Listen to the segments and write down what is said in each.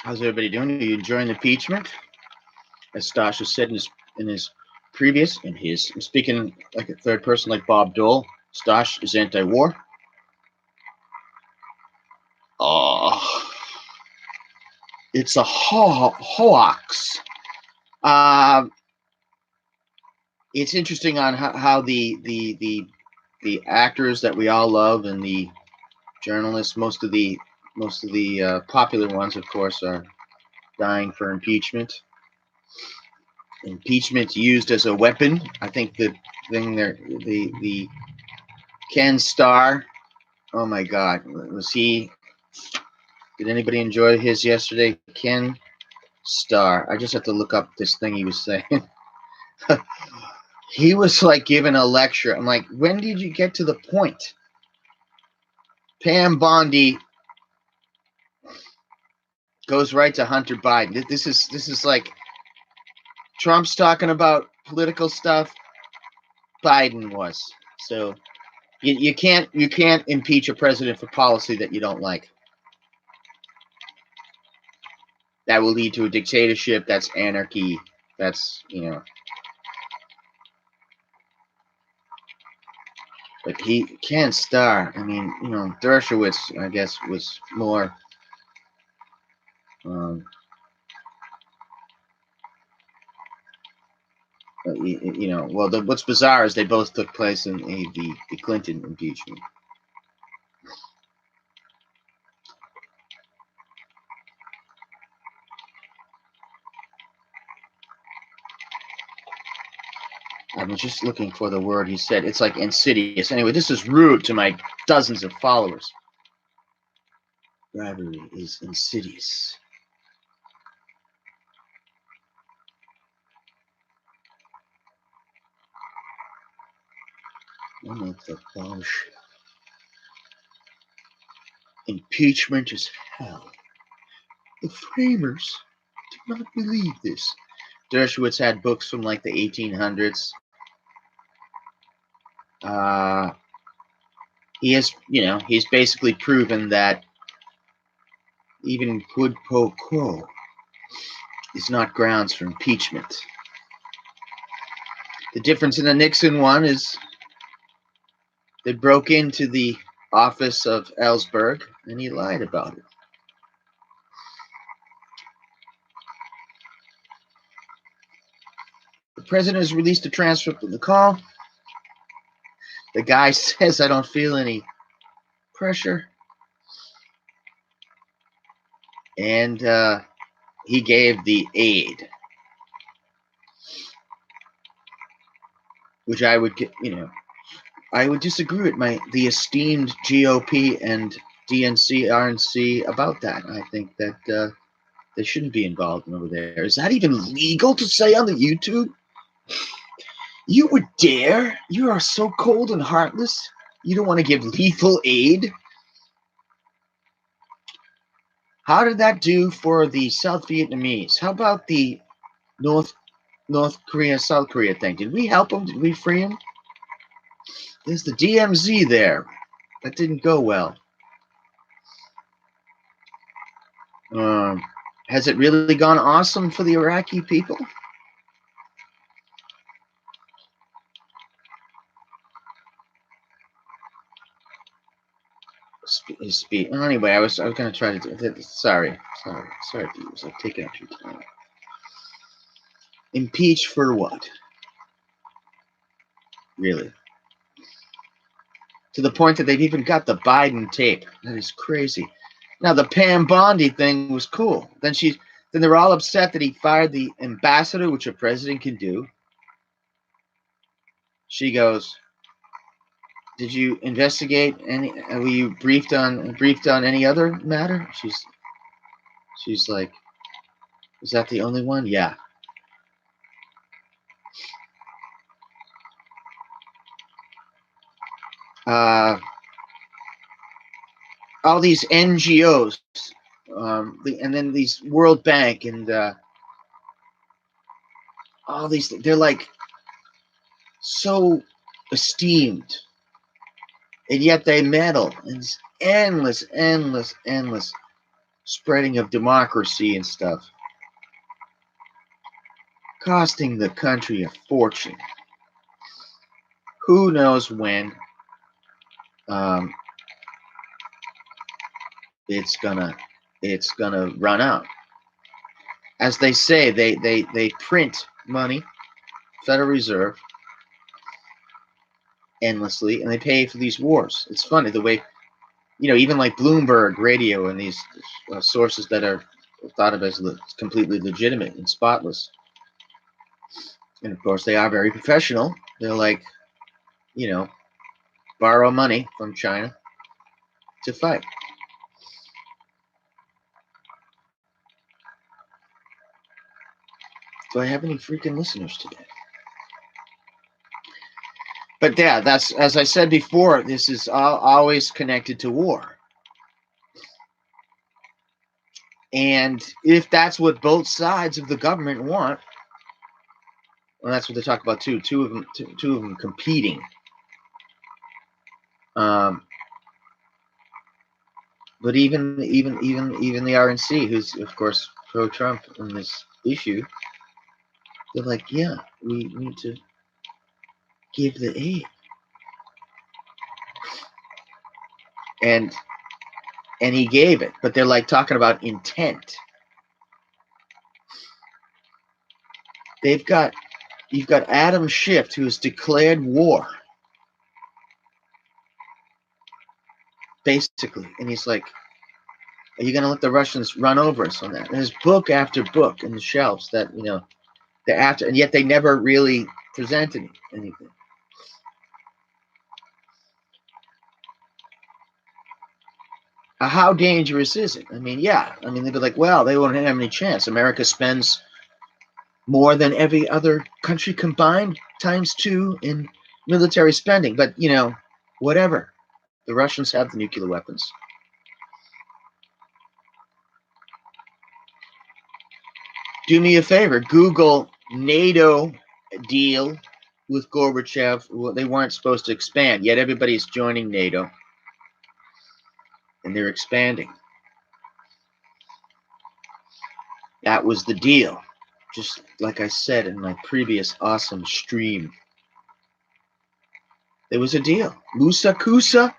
How's everybody doing? Are you enjoying the impeachment? As Stasha said I'm speaking like a third person, like Bob Dole. Stash is anti-war. Oh, it's a hoax. Uh, it's interesting on how the actors that we all love and the journalists, most of the popular ones, of course, are dying for impeachment. Impeachment used as a weapon. I think the thing there, the Ken Starr. Oh my God, was he? Did anybody enjoy his yesterday? Ken Starr. I just have to look up this thing he was saying. He was like giving a lecture. I'm like, when did you get to the point? Pam Bondi goes right to Hunter Biden. This is like Trump's talking about political stuff. Biden was. So you can't impeach a president for policy that you don't like. That will lead to a dictatorship. That's anarchy. That's But he Ken Starr. I mean, Dershowitz, I guess, was more. Um, what's bizarre is they both took place in the Clinton impeachment. I was just looking for the word he said. It's like insidious. Anyway, this is rude to my dozens of followers. Bribery is insidious. One of the bullshit. Impeachment is hell. The framers did not believe this. Dershowitz had books from like the 1800s. He's basically proven that even quid pro quo is not grounds for impeachment. The difference in the Nixon one is they broke into the office of Ellsberg and he lied about it. The president has released a transcript of the call. The guy says, I don't feel any pressure. And he gave the aid, which I would I would disagree with the esteemed GOP and DNC, RNC about that. I think that they shouldn't be involved over there. Is that even legal to say on the YouTube? You would dare? You are so cold and heartless. You don't want to give lethal aid? How did that do for the South Vietnamese? How about the North Korea, South Korea thing? Did we help them? Did we free them? There's the DMZ there. That didn't go well. Has it really gone awesome for the Iraqi people? Anyway, I was going to try to do. Sorry, viewers. I've taken up your time. Impeach for what? Really? To the point that they've even got the Biden tape. That is crazy. Now the Pam Bondi thing was cool. Then they're all upset that he fired the ambassador, which a president can do. She goes, "Did you investigate any? Were you briefed on any other matter?" She's like, "Is that the only one?" Yeah. All these NGOs, and then these World Bank and all these, they're like so esteemed, and yet they meddle. And it's endless. spreading of democracy and stuff, costing the country a fortune. Who knows when um, it's gonna run out. As they say, they print money, Federal Reserve, endlessly, and they pay for these wars. It's funny the way, even like Bloomberg Radio and these sources that are thought of as completely legitimate and spotless. And of course, they are very professional. They're like, borrow money from China to fight. Do I have any freaking listeners today? But yeah, that's, as I said before, this is always connected to war. And if that's what both sides of the government want, well, that's what they talk about too. Two of them competing. But even the RNC, who's of course pro-Trump in this issue, they're like, yeah, we need to give the aid, and he gave it, but they're like talking about intent. You've got Adam Schiff, who has declared war, basically, and he's like, are you going to let the Russians run over us on that? And there's book after book in the shelves that, they're after, and yet they never really presented anything. How dangerous is it? I mean, yeah. I mean, they'd be like, well, they won't have any chance. America spends more than every other country combined ×2 in military spending. But, whatever. The Russians have the nuclear weapons. Do me a favor. Google NATO deal with Gorbachev. Well, they weren't supposed to expand, yet everybody's joining NATO. And they're expanding. That was the deal. Just like I said in my previous awesome stream. There was a deal. Musa Kusa,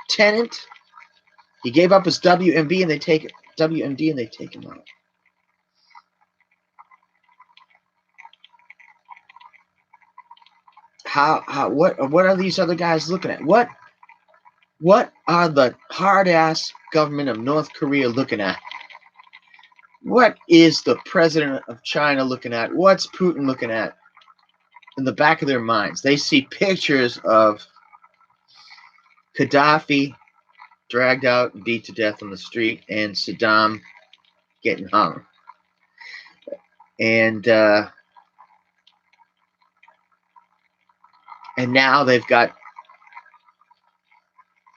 tenant, he gave up his WMD and they take him out. What are these other guys looking at? What are the hard-ass government of North Korea looking at? What is the president of China looking at? What's Putin looking at? In the back of their minds, they see pictures of Gaddafi dragged out and beat to death on the street, and Saddam getting hung. And now they've got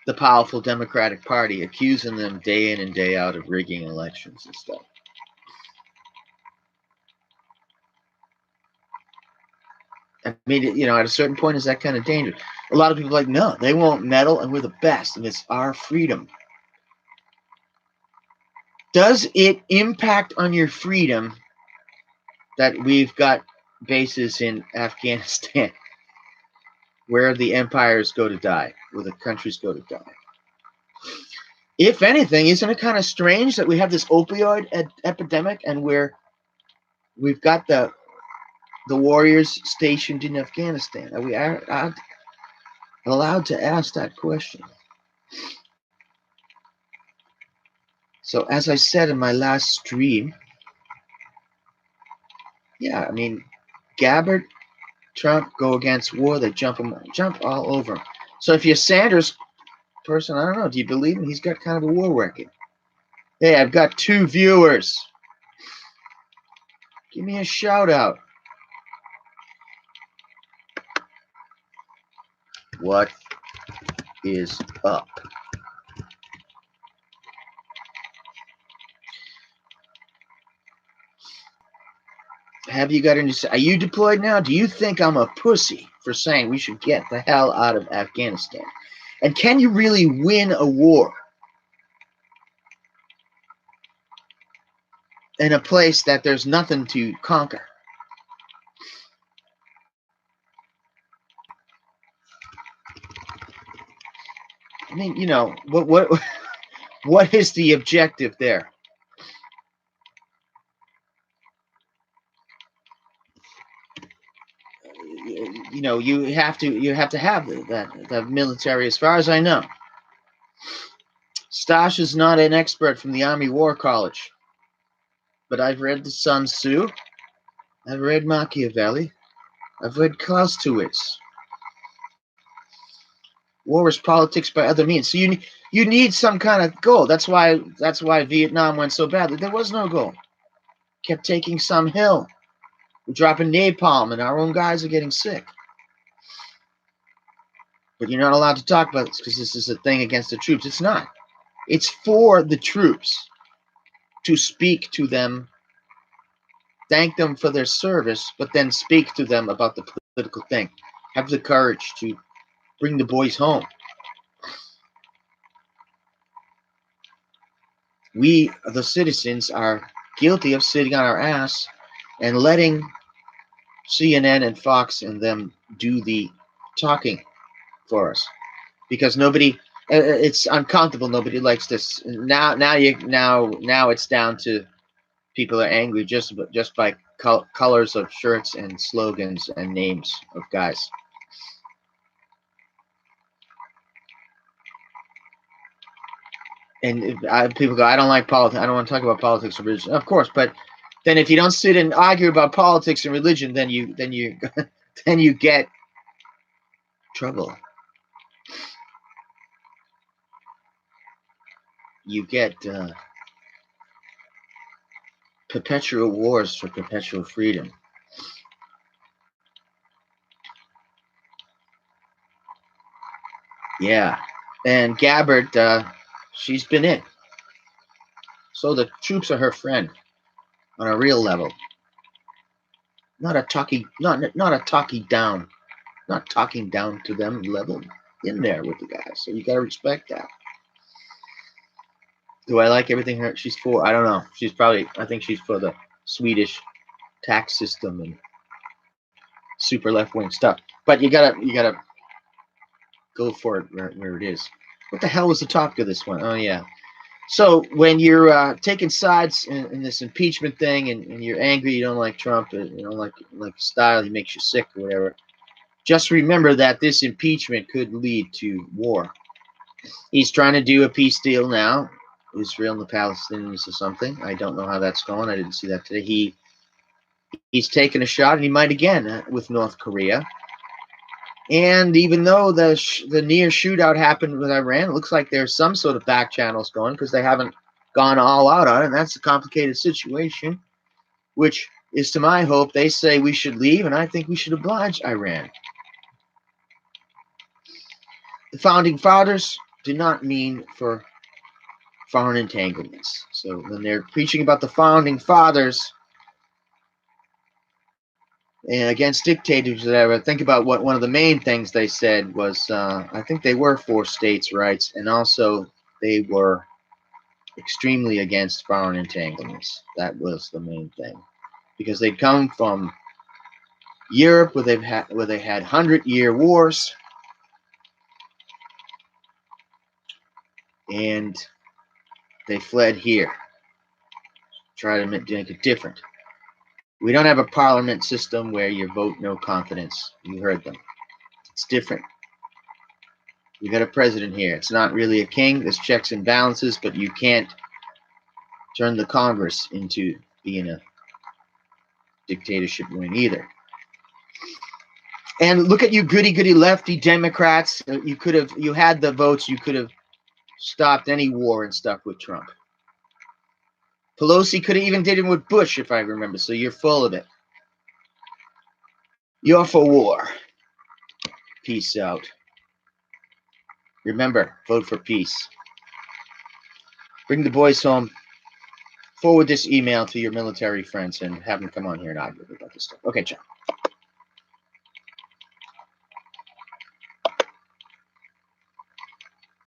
the powerful Democratic Party accusing them day in and day out of rigging elections and stuff. I mean, at a certain point, is that kind of dangerous? A lot of people are like, no, they won't meddle, and we're the best, and it's our freedom. Does it impact on your freedom that we've got bases in Afghanistan where the empires go to die, where the countries go to die? If anything, isn't it kind of strange that we have this opioid epidemic, and we've got the warriors stationed in Afghanistan? Are we allowed to ask that question? So, as I said in my last stream, yeah, I mean, Gabbard, Trump go against war, they jump all over him. So if you're a Sanders person, I don't know, do you believe him? He's got kind of a war record. Hey, I've got 2 viewers. Give me a shout out. What is up? Have you got any? Are you deployed now? Do you think I'm a pussy for saying we should get the hell out of Afghanistan? And can you really win a war? in a place that there's nothing to conquer. I mean, you know, what is the objective there? You know, you have to have the military, as far as I know. Stash is not an expert from the Army War College, but I've read the Sun Tzu, I've read Machiavelli, I've read Clausewitz. War is politics by other means. So you need some kind of goal. That's why Vietnam went so badly. There was no goal. Kept taking some hill. We're dropping napalm, and our own guys are getting sick. But you're not allowed to talk about this because this is a thing against the troops. It's not. It's for the troops to speak to them, thank them for their service, but then speak to them about the political thing. Have the courage to bring the boys home. We, the citizens, are guilty of sitting on our ass and letting CNN and Fox and them do the talking for us, because nobody, it's uncomfortable. Nobody likes this. Now it's down to people are angry just by colors of shirts and slogans and names of guys. And people go, I don't like politics. I don't want to talk about politics or religion. Of course, but then if you don't sit and argue about politics and religion, then you then you get trouble. You get perpetual wars for perpetual freedom. Yeah, and Gabbard, she's been in. So the troops are her friend on a real level. Not a talking down, not talking down to them level, in there with the guys. So you gotta respect that. Do I like everything she's for? I don't know. I think she's for the Swedish tax system and super left wing stuff. But you gotta go for it where it is. What the hell was the topic of this one? Oh yeah. So when you're taking sides in this impeachment thing, and you're angry, you don't like Trump, you don't like style, he makes you sick or whatever. Just remember that this impeachment could lead to war. He's trying to do a peace deal now, Israel and the Palestinians or something. I don't know how that's going. I didn't see that today. He's taken a shot, and he might again with North Korea. And even though the near shootout happened with Iran, it looks like there's some sort of back channels going, because they haven't gone all out on it. And that's a complicated situation, which is to my hope. They say we should leave, and I think we should oblige Iran. The founding fathers did not mean for foreign entanglements. So when they're preaching about the founding fathers and against dictators, whatever, think about what one of the main things they said was, I think they were for states' rights, and also they were extremely against foreign entanglements. That was the main thing, because they come from Europe, where they had 100-year wars, and they fled here, try to make it different. We don't have a parliament system where you vote no confidence. You heard them. It's different. We got a president here. It's not really a king. There's checks and balances, but you can't turn the Congress into being a dictatorship wing either. And look at you goody lefty Democrats. You had the votes. You could have stopped any war and stuff with Trump. Pelosi could have even did it with Bush, if I remember. So you're full of it. You're for war. Peace out. Remember, vote for peace. Bring the boys home. Forward this email to your military friends and have them come on here and argue about this stuff. Okay, ciao.